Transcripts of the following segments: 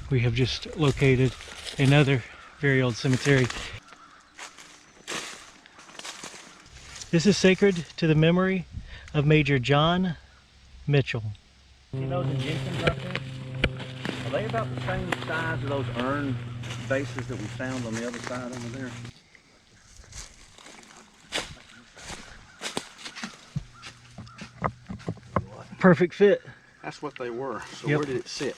We have just located another very old cemetery. This is sacred to the memory of Major John Mitchell. See those in Jenkins right there? Are they about the same size as those urn bases that we found on the other side over there? Perfect fit. That's what they were. So Yep. where did it sit?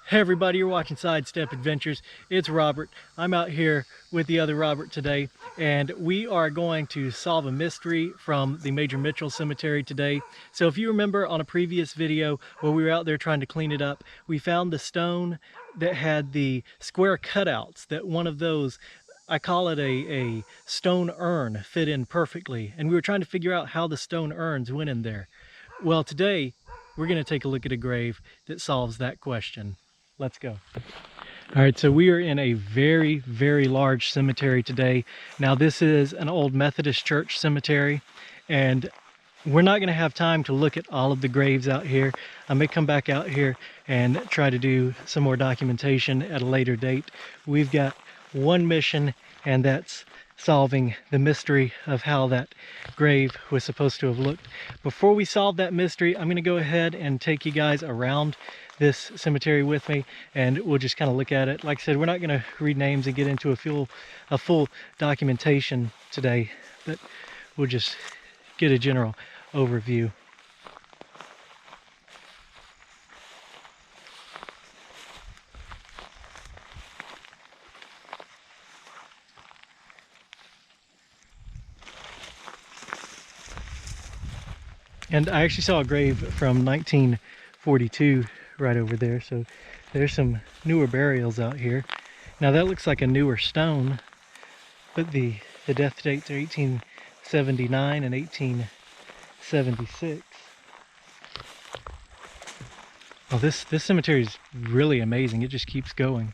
Hey everybody, you're watching Sidestep Adventures. It's Robert. I'm out here with the other Robert today, and we are going to solve a mystery from the Major Mitchell Cemetery today. So if you remember on a previous video where we were out there trying to clean it up, we found the stone that had the square cutouts, that one of those, I call it a stone urn, fit in perfectly. And we were trying to figure out how the stone urns went in there. Well, today we're going to take a look at a grave that solves that question. Let's go. All right, so we are in a very, very large cemetery today. Now this is an old Methodist church cemetery, and we're not gonna have time to look at all of the graves out here. I may come back out here and try to do some more documentation at a later date. We've got one mission, and that's solving the mystery of how that grave was supposed to have looked. Before we solve that mystery, I'm gonna go ahead and take you guys around this cemetery with me, and we'll just kind of look at it. Like I said, we're not going to read names and get into a full documentation today, but we'll just get a general overview. And I actually saw a grave from 1942 right over there, so there's some newer burials out here. Now that looks like a newer stone, but the death dates are 1879 and 1876. Oh, this cemetery is really amazing. It just keeps going.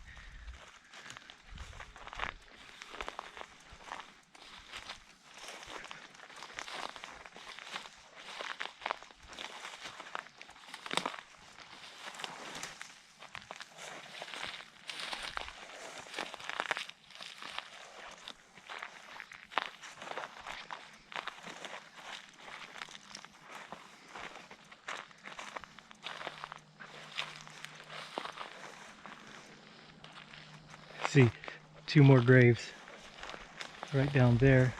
See, two more graves right down there.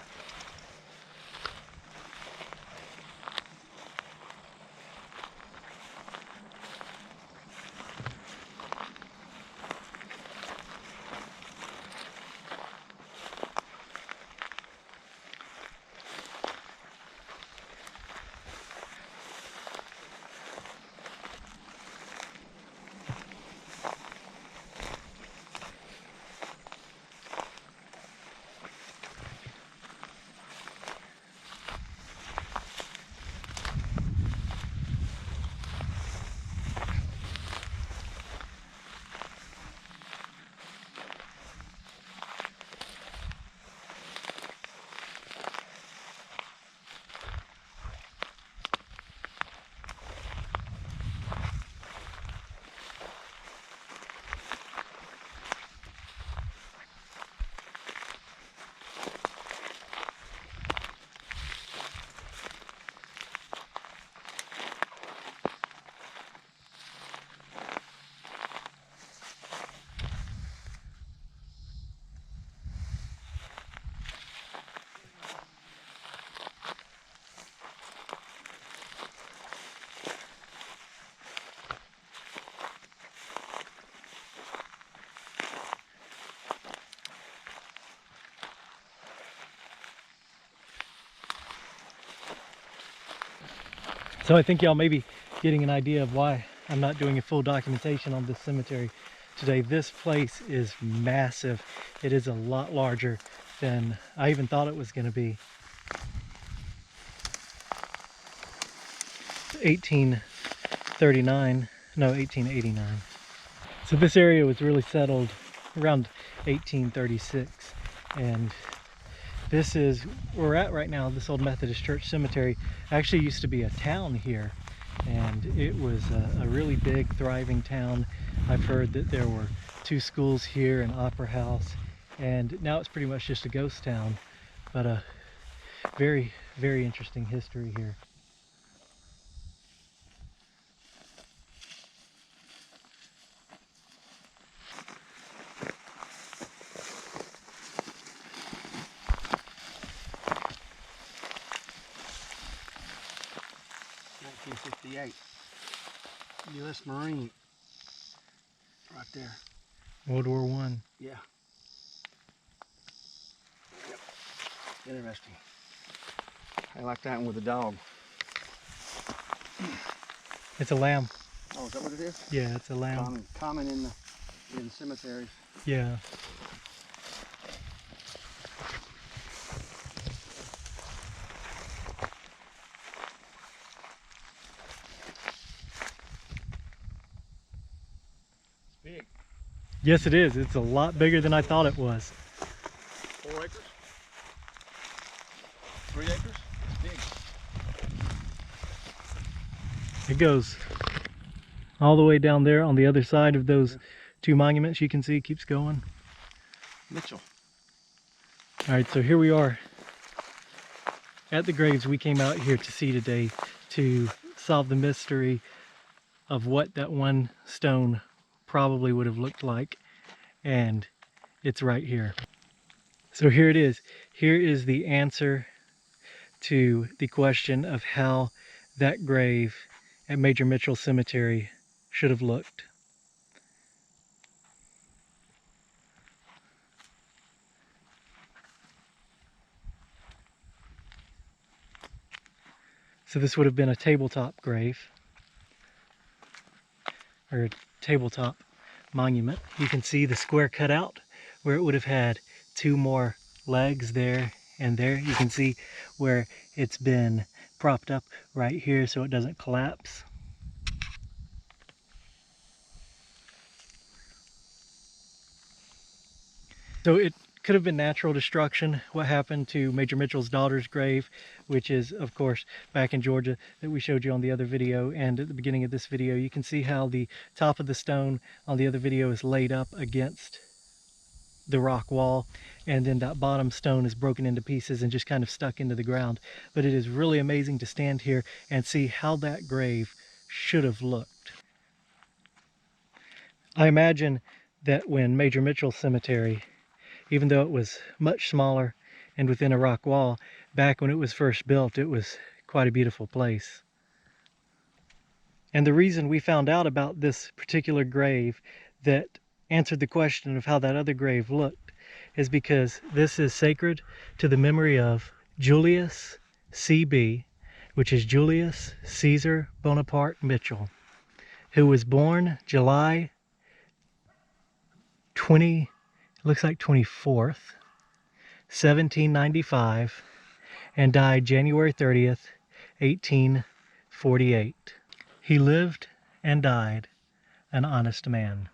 So I think y'all may be getting an idea of why I'm not doing a full documentation on this cemetery today. This place is massive. It is a lot larger than I even thought it was going to be. 1839, no, 1889. So this area was really settled around 1836, and this is where we're at right now. This old Methodist church cemetery actually used to be a town here, and it was a really big, thriving town. I've heard that there were 2 schools here, an opera house, and now it's pretty much just a ghost town, but a very, very interesting history here. U.S. Marine. Right there. World War I. Yeah. Yep. Interesting. I like that one with the dog. It's a lamb. Oh, is that what it is? Yeah, it's a lamb. Common in cemeteries. Yeah. Big. Yes, it is. It's a lot bigger than I thought it was. 4 acres? 3 acres? It's big. It goes all the way down there on the other side of those 2 monuments. You can see it keeps going. Mitchell. All right, so here we are at the graves we came out here to see today to solve the mystery of what that one stone probably would have looked like, and it's right here. So here it is. Here is the answer to the question of how that grave at Major Mitchell Cemetery should have looked. So this would have been a tabletop grave, or a tabletop monument. You can see the square cutout where it would have had 2 more legs there and there. You can see where it's been propped up right here so it doesn't collapse. So it could have been natural destruction. What happened to Major Mitchell's daughter's grave, which is of course back in Georgia, that we showed you on the other video, and at the beginning of this video you can see how the top of the stone on the other video is laid up against the rock wall, and then that bottom stone is broken into pieces and just kind of stuck into the ground. But it is really amazing to stand here and see how that grave should have looked. I imagine that when Major Mitchell Cemetery, even though it was much smaller and within a rock wall, back when it was first built, it was quite a beautiful place. And the reason we found out about this particular grave that answered the question of how that other grave looked is because this is sacred to the memory of Julius C.B., which is Julius Caesar Bonaparte Mitchell, who was born July 24th, 1795, and died January 30th, 1848. He lived and died an honest man.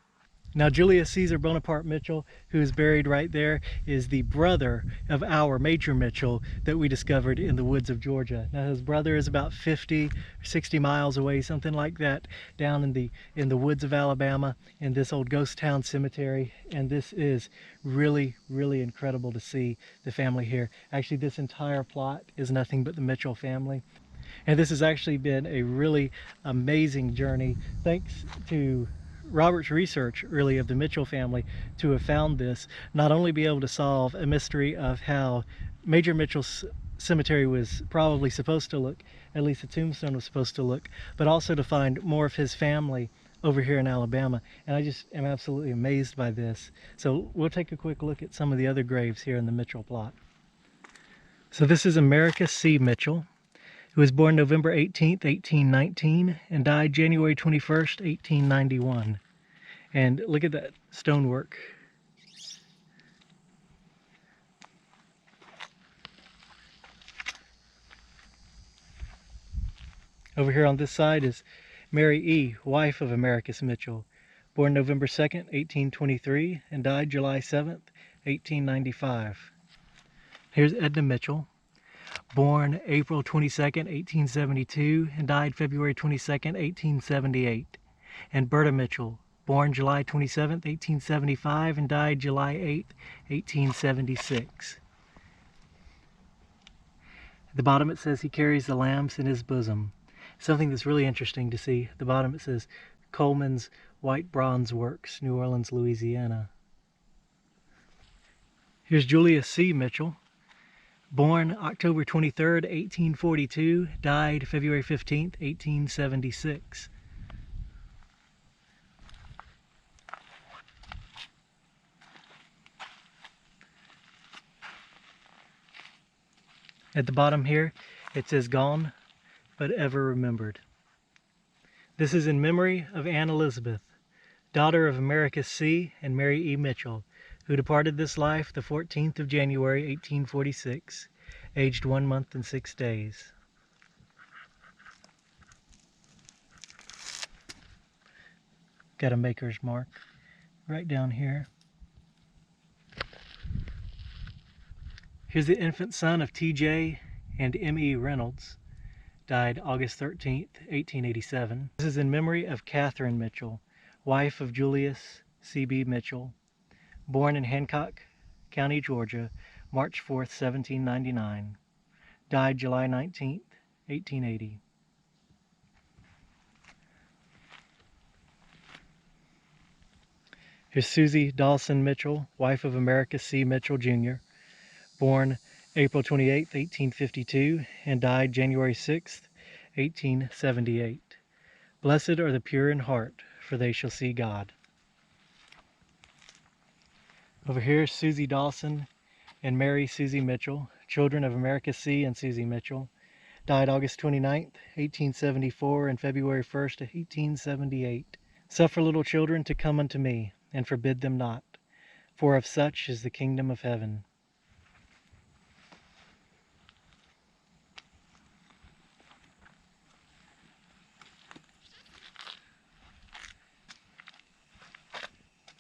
Now, Julius Caesar Bonaparte Mitchell, who is buried right there, is the brother of our Major Mitchell that we discovered in the woods of Georgia. Now, his brother is about 50 or 60 miles away, something like that, down in the woods of Alabama, in this old ghost town cemetery. And this is really, really incredible to see the family here. Actually, this entire plot is nothing but the Mitchell family. And this has actually been a really amazing journey, thanks to Robert's research, really, of the Mitchell family, to have found this, not only be able to solve a mystery of how Major Mitchell's cemetery was probably supposed to look, at least the tombstone was supposed to look, but also to find more of his family over here in Alabama. And I just am absolutely amazed by this. So we'll take a quick look at some of the other graves here in the Mitchell plot. So this is America C. Mitchell, who was born November 18th, 1819, and died January 21st, 1891. And look at that stonework. Over here on this side is Mary E., wife of Americus Mitchell, born November 2nd, 1823, and died July 7th, 1895. Here's Edna Mitchell, born April 22nd, 1872, and died February 22nd, 1878. And Berta Mitchell, born July 27th, 1875, and died July 8th, 1876. At the bottom it says he carries the lambs in his bosom. Something that's really interesting to see. At the bottom it says Coleman's White Bronze Works, New Orleans, Louisiana. Here's Julius C. Mitchell, born October 23rd, 1842, died February 15th, 1876. At the bottom here, it says gone, but ever remembered. This is in memory of Anne Elizabeth, daughter of Americus C. and Mary E. Mitchell, who departed this life the 14th of January, 1846, aged 1 month and 6 days. Got a maker's mark right down here. Here's the infant son of T.J. and M.E. Reynolds, died August 13th, 1887. This is in memory of Catherine Mitchell, wife of Julius C.B. Mitchell, born in Hancock County, Georgia, March 4th, 1799, died July 19th, 1880. Here's Susie Dawson Mitchell, wife of Americus C. Mitchell, Jr., born April 28, 1852, and died January 6, 1878. Blessed are the pure in heart, for they shall see God. Over here, Susie Dawson and Mary Susie Mitchell, children of Americus C. and Susie Mitchell, died August 29, 1874, and February 1, 1878. Suffer little children to come unto me, and forbid them not, for of such is the kingdom of heaven.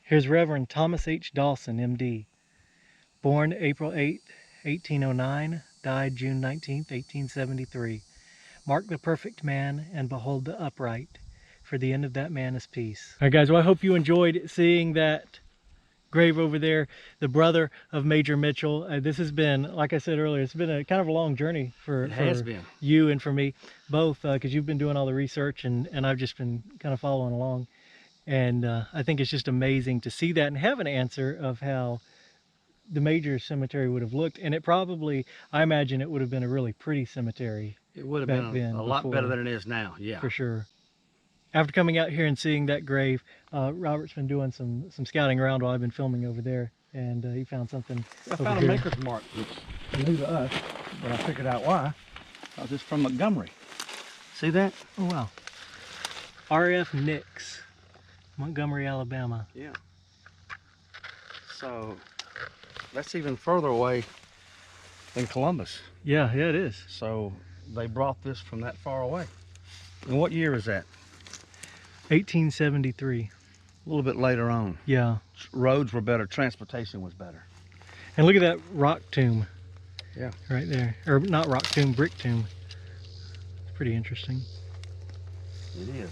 Here's Reverend Thomas H. Dawson, M.D., born April 8, 1809, died June 19, 1873. Mark the perfect man and behold the upright, for the end of that man is peace. All right, guys, well, I hope you enjoyed seeing that grave over there, the brother of Major Mitchell. This has been, like I said earlier, it's been a kind of a long journey for you and for me both, because you've been doing all the research and I've just been kind of following along. And I think it's just amazing to see that and have an answer of how the Major cemetery would have looked. And it probably, I imagine it would have been a really pretty cemetery. It would have been a lot better than it is now, yeah. For sure. After coming out here and seeing that grave, Robert's been doing some scouting around while I've been filming over there. And he found something I found a maker's mark that's new to us, but I figured out why. Because it's from Montgomery. See that? Oh, wow. R.F. Nix. Montgomery, Alabama. Yeah. So that's even further away than Columbus. Yeah, it is. So they brought this from that far away. And what year is that? 1873. A little bit later on. Yeah. Roads were better, transportation was better. And look at that rock tomb. Yeah. Right there. Or not rock tomb, brick tomb. It's pretty interesting. It is.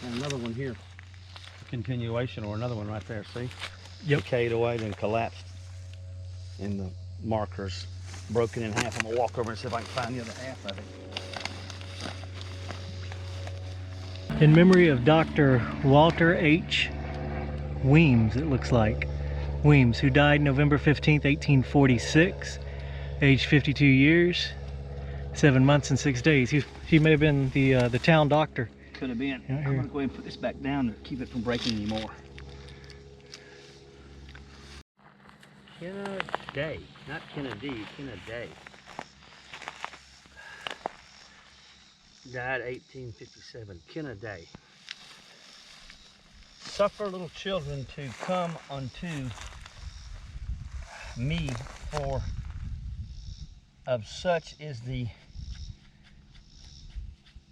And another one here. Continuation, or another one right there, see? Yep. Decayed away, then collapsed. And the markers broken in half. I'm gonna walk over and see if I can find the other half of it. In memory of Dr. Walter H. Weems, it looks like. Weems, who died November 15th, 1846, aged 52 years, 7 months and 6 days. He may have been the town doctor. Could have been. I'm gonna go ahead and put this back down to keep it from breaking anymore. Kennedy, not Kennedy, Kennedy. Died 1857. Kennedy. Suffer little children to come unto me, for of such is the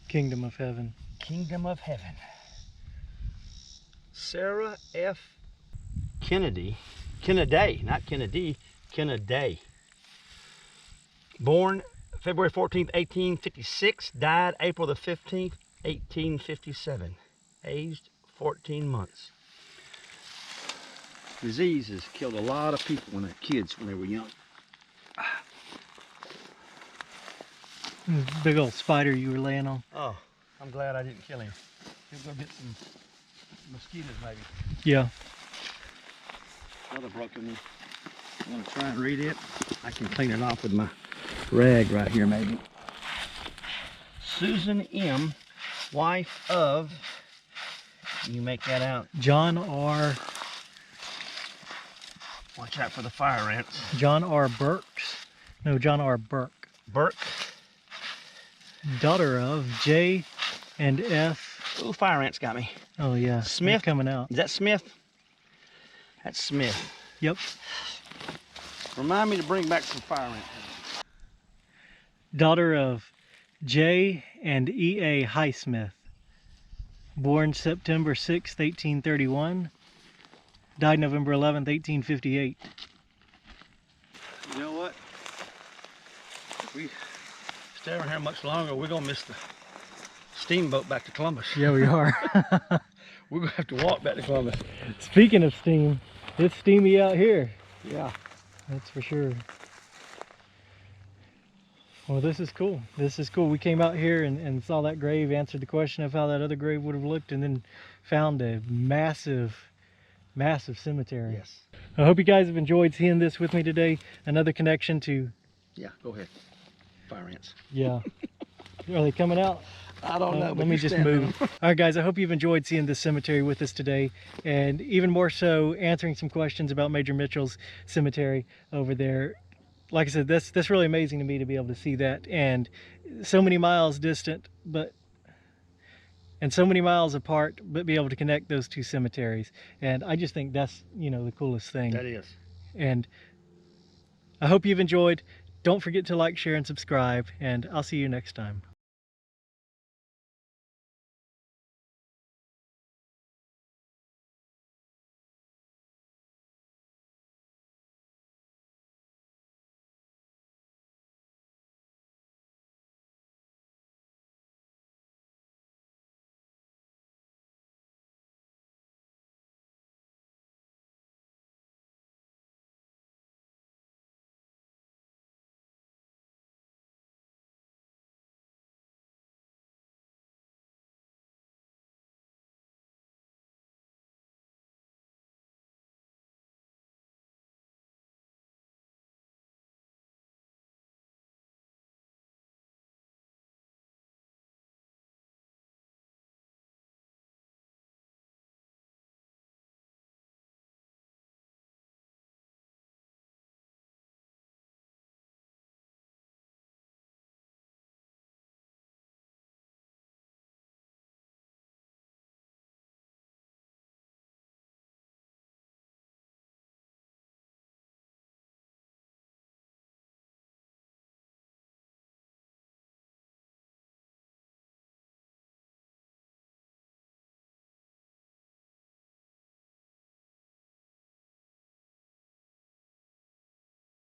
Kingdom of heaven. kingdom of heaven. Sarah F. Kennedy, not Kennedy, Kennedy, Born February 14th, 1856. Died April the 15th, 1857. Aged 14 months. Disease has killed a lot of people when they're kids, when they were young. Big old spider you were laying on. Oh, I'm glad I didn't kill him. He'll go get some mosquitoes maybe. Yeah. Another broken one. I'm gonna try and read it. I can clean it off with my rag right here maybe. Susan M., wife of, you make that out. John R. Watch out for the fire ants. John R. Burks. No, John R. Burke. Burke. Daughter of J and F. Ooh, fire ants got me. Oh yeah. Smith? They're coming out. Is that Smith? That's Smith. Yep. Remind me to bring back some fire ants. Daughter of J and E.A. Highsmith. Born September 6th, 1831. Died November 11th, 1858. You know what? If we stay around here much longer, we're gonna miss the steamboat back to Columbus. Yeah, we are. We're gonna have to walk back to Columbus. Speaking of steam, it's steamy out here. Yeah. That's for sure. Well, this is cool. This is cool. We came out here and saw that grave, answered the question of how that other grave would have looked, and then found a massive, massive cemetery. Yes. I hope you guys have enjoyed seeing this with me today. Another connection to, Yeah, go ahead. Fire ants. yeah. Are they coming out? I don't know. Let me just move. All right, guys, I hope you've enjoyed seeing this cemetery with us today, and even more so answering some questions about Major Mitchell's cemetery over there. Like I said, that's really amazing to me to be able to see that, and so many miles distant, and so many miles apart, but be able to connect those two cemeteries. And I just think that's, you know, the coolest thing. That is. And I hope you've enjoyed. Don't forget to like, share, and subscribe, and I'll see you next time.